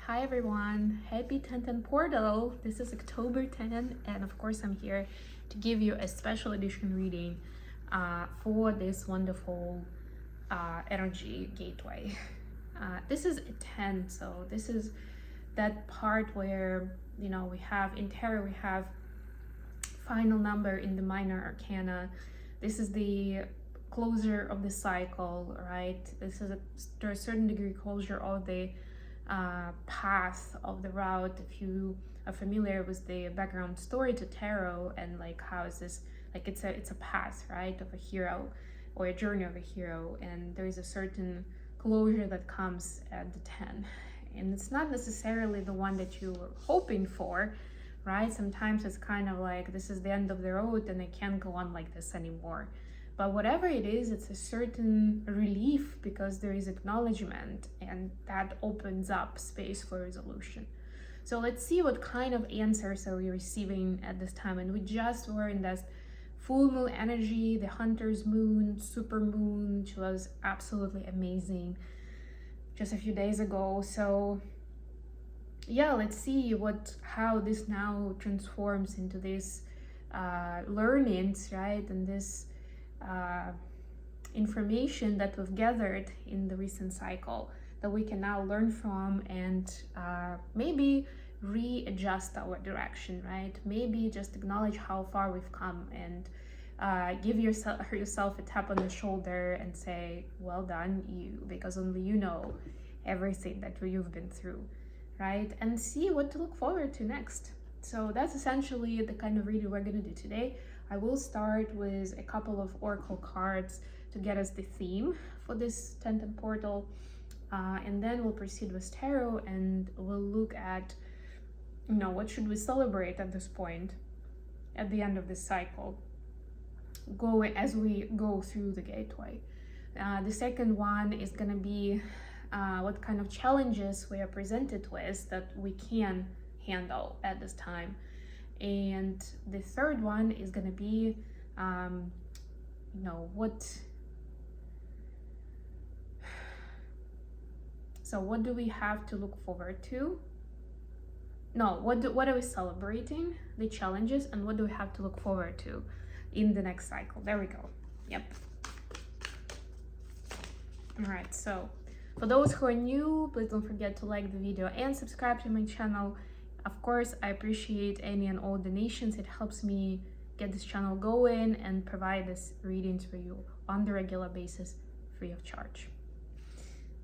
Hi everyone, happy 10/10 portal. This is October 10 and of course I'm here to give you a special edition reading for this wonderful energy gateway. This is a 10, so this is that part where, you know, we have in tarot, we have final number in the minor arcana. This is the closure of the cycle, right? This is to a certain degree closure of the path of the route. If you are familiar with the background story to tarot and like how is this, like it's a path, right, of a hero or a journey of a hero, and there is a certain closure that comes at the 10, and it's not necessarily the one that you were hoping for, right? Sometimes it's kind of like this is the end of the road and I can't go on like this anymore. But whatever it is, it's a certain relief because there is acknowledgement, and that opens up space for resolution. So let's see what kind of answers are we receiving at this time. And we just were in this full moon energy, the hunter's moon, super moon, which was absolutely amazing just a few days ago. So yeah, let's see how this now transforms into this learnings, right? And this information that we've gathered in the recent cycle that we can now learn from and maybe readjust our direction, right? Maybe just acknowledge how far we've come and give yourself a tap on the shoulder and say, well done you, because only you know everything that you've been through, right? And see what to look forward to next. So that's essentially the kind of reading we're going to do today. I will start with a couple of oracle cards to get us the theme for this 10/10 portal, and then we'll proceed with tarot and we'll look at, you know, what should we celebrate at this point at the end of this cycle, as we go through the gateway. The second one is going to be what kind of challenges we are presented with that we can handle at this time. And the third one is going to be, you know, what do we have to look forward to? No, what are we celebrating? The challenges, and what do we have to look forward to in the next cycle? There we go. Yep. All right, so for those who are new, please don't forget to like the video and subscribe to my channel. Of course, I appreciate any and all donations. It helps me get this channel going and provide these readings for you on the regular basis, free of charge.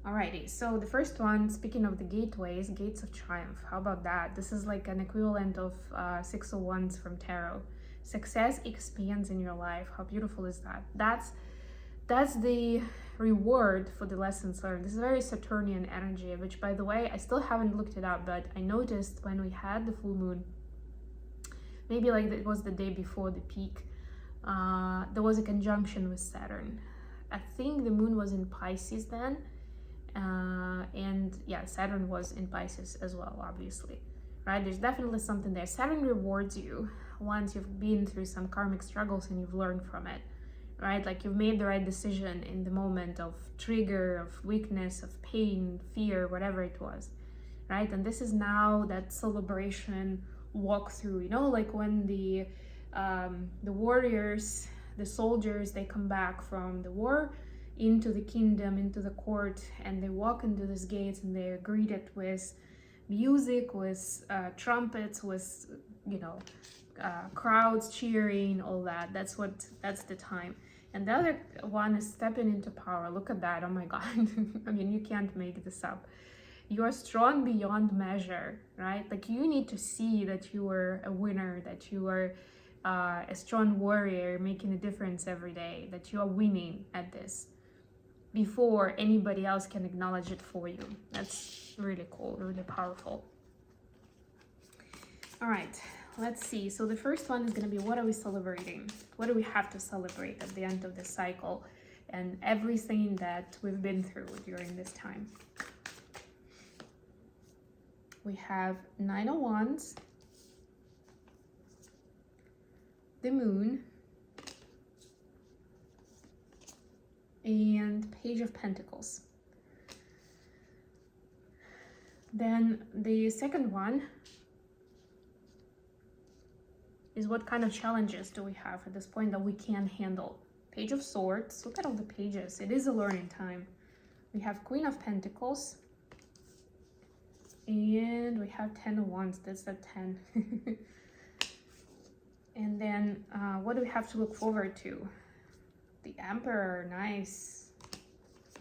Alrighty, so the first one, speaking of the gateways, Gates of Triumph. How about that? This is like an equivalent of 6 of Wands from tarot. Success expands in your life. How beautiful is that? That's the reward for the lessons learned. This is very Saturnian energy, which, by the way, I still haven't looked it up, but I noticed when we had the full moon, maybe like it was the day before the peak, there was a conjunction with Saturn. I think the moon was in Pisces then, and yeah, Saturn was in Pisces as well, obviously, right? There's definitely something there. Saturn rewards you once you've been through some karmic struggles and you've learned from it, right? Like you've made the right decision in the moment of trigger, of weakness, of pain, fear, whatever it was, right? And this is now that celebration walkthrough, you know, like when the warriors, the soldiers, they come back from the war into the kingdom, into the court, and they walk into these gates and they're greeted with music, with trumpets, with, you know, crowds cheering, all that. That's the time. And the other one is stepping into power. Look at that. Oh my God. I mean, you can't make this up. You are strong beyond measure, right? Like you need to see that you are a winner, that you are a strong warrior making a difference every day, that you are winning at this before anybody else can acknowledge it for you. That's really cool, really powerful. All right. Let's see. So the first one is going to be, what are we celebrating? What do we have to celebrate at the end of this cycle and everything that we've been through during this time? We have 9 of Wands, the Moon, and Page of Pentacles. Then the second one is what kind of challenges do we have at this point that we can't handle? Page of Swords. Look at all the pages. It is a learning time. We have Queen of Pentacles. And we have 10 of Wands. That's the 10. And then what do we have to look forward to? The Emperor. Nice.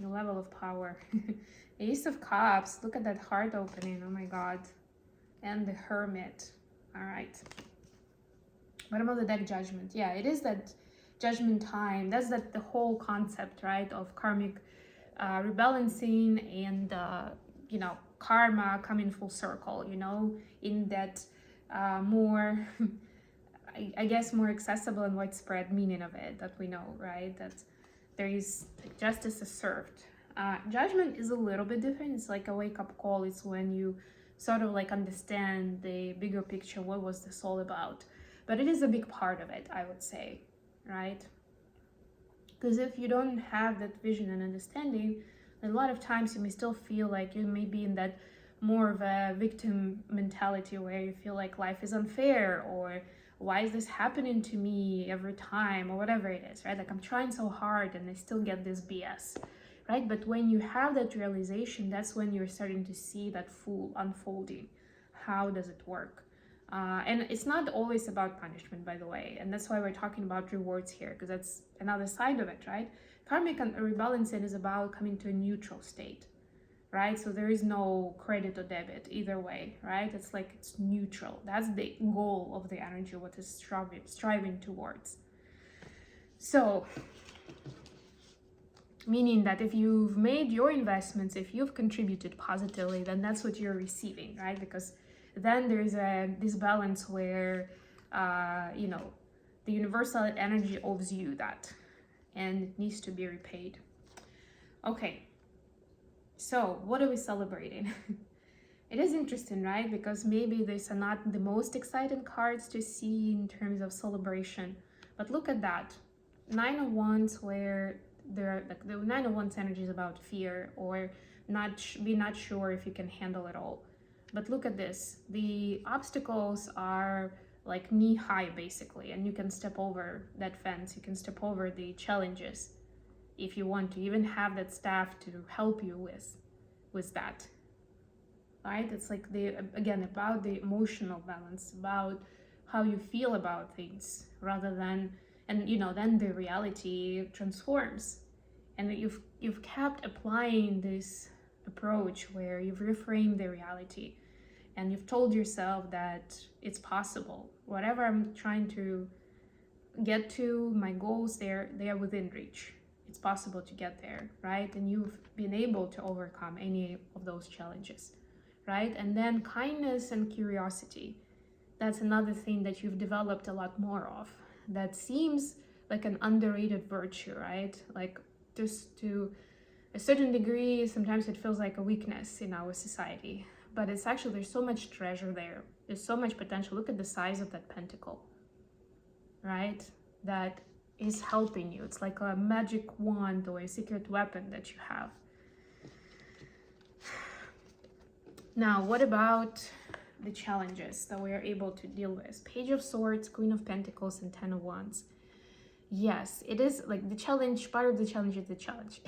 New level of power. Ace of Cups. Look at that heart opening. Oh my god. And the Hermit. All right. What about the deck Judgment? Yeah, it is that judgment time. That's the whole concept, right, of karmic rebalancing and you know, karma coming full circle, you know, in that more I guess more accessible and widespread meaning of it that we know, right, that there is like, justice is served. Judgment is a little bit different. It's like a wake-up call. It's when you sort of like understand the bigger picture. What was this all about? But it is a big part of it, I would say, right? Because if you don't have that vision and understanding, a lot of times you may still feel like you may be in that more of a victim mentality where you feel like life is unfair, or why is this happening to me every time, or whatever it is, right? Like I'm trying so hard and I still get this BS, right? But when you have that realization, that's when you're starting to see that full unfolding. How does it work? And it's not always about punishment, by the way, and that's why we're talking about rewards here, because that's another side of it, right? Karmic rebalancing is about coming to a neutral state, right? So there is no credit or debit either way, right? It's like it's neutral. That's the goal of the energy, what is striving towards. So, meaning that if you've made your investments, if you've contributed positively, then that's what you're receiving, right? Because then there's this balance where, you know, the universal energy owes you that, and it needs to be repaid. Okay, so what are we celebrating? It is interesting, right? Because maybe these are not the most exciting cards to see in terms of celebration, but look at that. 9 of Wands, where there, like the 9 of Wands energy is about fear, or not sure if you can handle it all. But look at this. The obstacles are like knee high, basically, and you can step over that fence. You can step over the challenges if you want to. Even have that staff to help you with that. Right? It's like again about the emotional balance, about how you feel about things, rather than, and you know, then the reality transforms, and you've kept applying this approach where you've reframed the reality. And you've told yourself that it's possible. Whatever I'm trying to get to, my goals, they are within reach. It's possible to get there, right? And you've been able to overcome any of those challenges, right? And then kindness and curiosity. That's another thing that you've developed a lot more of. That seems like an underrated virtue, right? Like just to a certain degree, sometimes it feels like a weakness in our society. But it's actually, there's so much treasure there. There's so much potential. Look at the size of that pentacle, right? That is helping you. It's like a magic wand or a secret weapon that you have. Now, what about the challenges that we are able to deal with? Page of Swords, Queen of Pentacles, and 10 of Wands. Yes, it is like the challenge, part of the challenge is the challenge.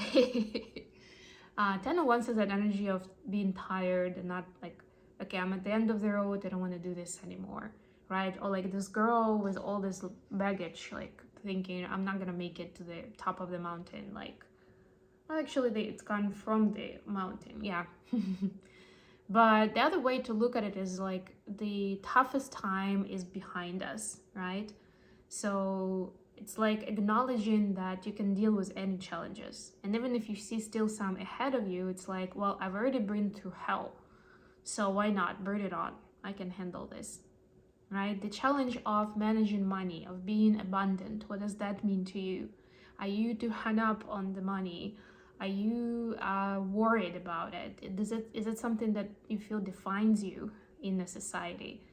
10 of Wands is that energy of being tired and not like, okay, I'm at the end of the road, I don't want to do this anymore, right? Or like this girl with all this baggage, like thinking, I'm not gonna make it to the top of the mountain. Like, well, actually, it's gone from the mountain, yeah. But the other way to look at it is like the toughest time is behind us, right? So it's like acknowledging that you can deal with any challenges. And even if you see still some ahead of you, it's like, well, I've already been through hell. So why not? Bring it on. I can handle this, right? The challenge of managing money, of being abundant. What does that mean to you? Are you too hung up on the money? Are you worried about it? Is it something that you feel defines you in the society,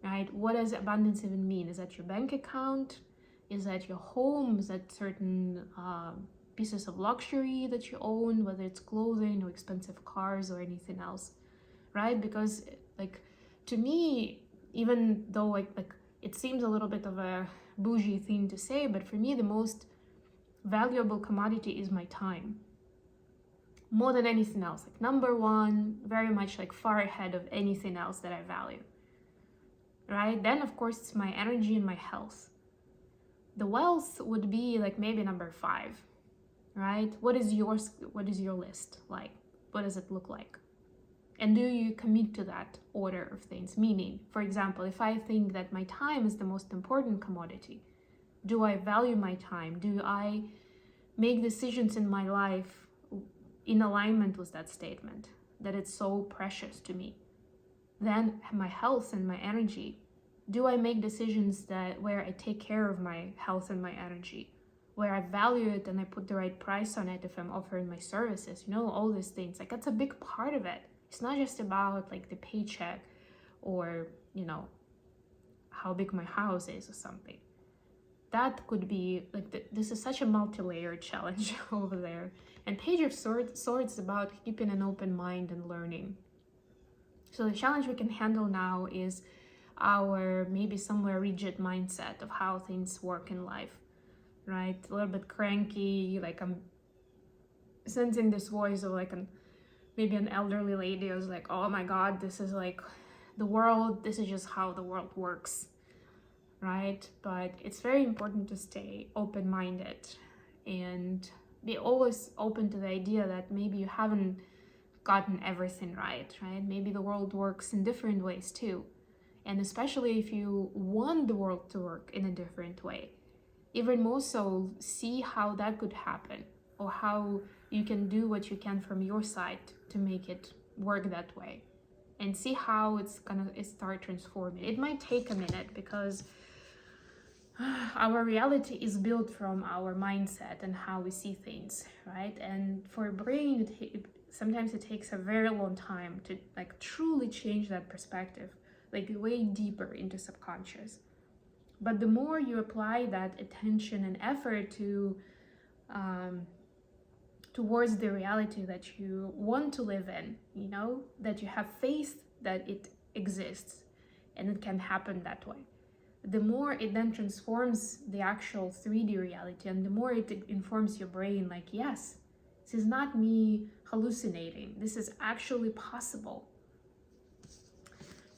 right? What does abundance even mean? Is that your bank account? Is that your home? Is that certain pieces of luxury that you own, whether it's clothing or expensive cars or anything else, right? Because like, to me, even though like it seems a little bit of a bougie thing to say, but for me the most valuable commodity is my time, more than anything else. Like number one, very much like far ahead of anything else that I value, right? Then of course it's my energy and my health. The wealth would be like maybe number five, right? What is your list like? What does it look like? And do you commit to that order of things? Meaning, for example, if I think that my time is the most important commodity, do I value my time? Do I make decisions in my life in alignment with that statement, that it's so precious to me? Then my health and my energy, do I make decisions that where I take care of my health and my energy, where I value it and I put the right price on it if I'm offering my services, all these things. Like that's a big part of it. It's not just about like the paycheck or, how big my house is or something. That could be like, this is such a multi-layered challenge over there. And Page of Swords is about keeping an open mind and learning. So the challenge we can handle now is our maybe somewhere rigid mindset of how things work in life, right? A little bit cranky, like I'm sensing this voice of like maybe an elderly lady who's like, oh my God, this is like the world, this is just how the world works, right? But it's very important to stay open-minded and be always open to the idea that maybe you haven't gotten everything right? Maybe the world works in different ways too. And especially if you want the world to work in a different way, even more so, see how that could happen, or how you can do what you can from your side to make it work that way, and see how it's gonna start transforming. It might take a minute because our reality is built from our mindset and how we see things, right? And for a brain, sometimes it takes a very long time to like truly change that perspective, like way deeper into subconscious. But the more you apply that attention and effort to towards the reality that you want to live in, that you have faith that it exists and it can happen that way, the more it then transforms the actual 3D reality, and the more it informs your brain like, yes, this is not me hallucinating, this is actually possible.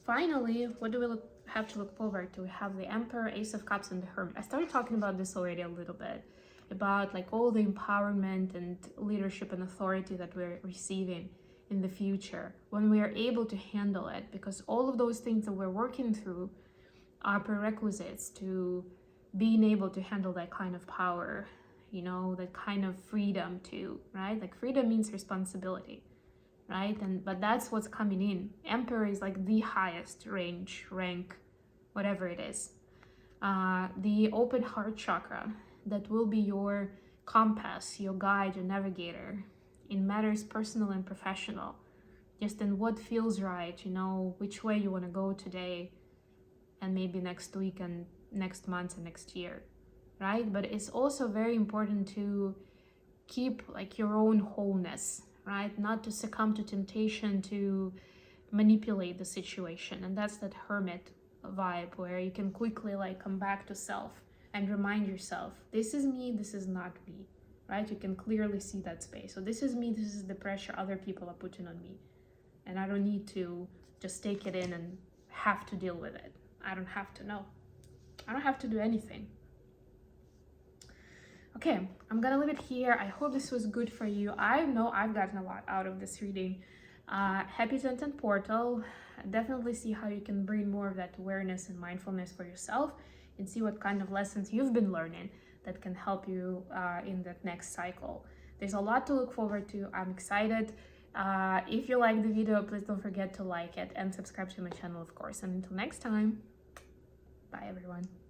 Finally, what do we have to look forward to? We have the Emperor, Ace of Cups, and the Hermit. I started talking about this already a little bit, about like all the empowerment and leadership and authority that we're receiving in the future when we are able to handle it, because all of those things that we're working through are prerequisites to being able to handle that kind of power, that kind of freedom too, right? Like freedom means responsibility, right? But that's what's coming in. Emperor is like the highest rank, whatever it is. The open heart chakra, that will be your compass, your guide, your navigator in matters personal and professional, just in what feels right, which way you want to go today and maybe next week and next month and next year, right? But it's also very important to keep like your own wholeness, right? Not to succumb to temptation to manipulate the situation. And that's that Hermit vibe, where you can quickly like come back to self and remind yourself, this is me, this is not me, right? You can clearly see that space. So this is me, this is the pressure other people are putting on me, and I don't need to just take it in and have to deal with it. I don't have to know. I don't have to do anything. Okay, I'm gonna leave it here. I hope this was good for you. I know I've gotten a lot out of this reading. Happy 10th portal. Definitely see how you can bring more of that awareness and mindfulness for yourself, and see what kind of lessons you've been learning that can help you in that next cycle. There's a lot to look forward to. I'm excited. If you like the video, please don't forget to like it and subscribe to my channel, of course. And until next time, bye everyone.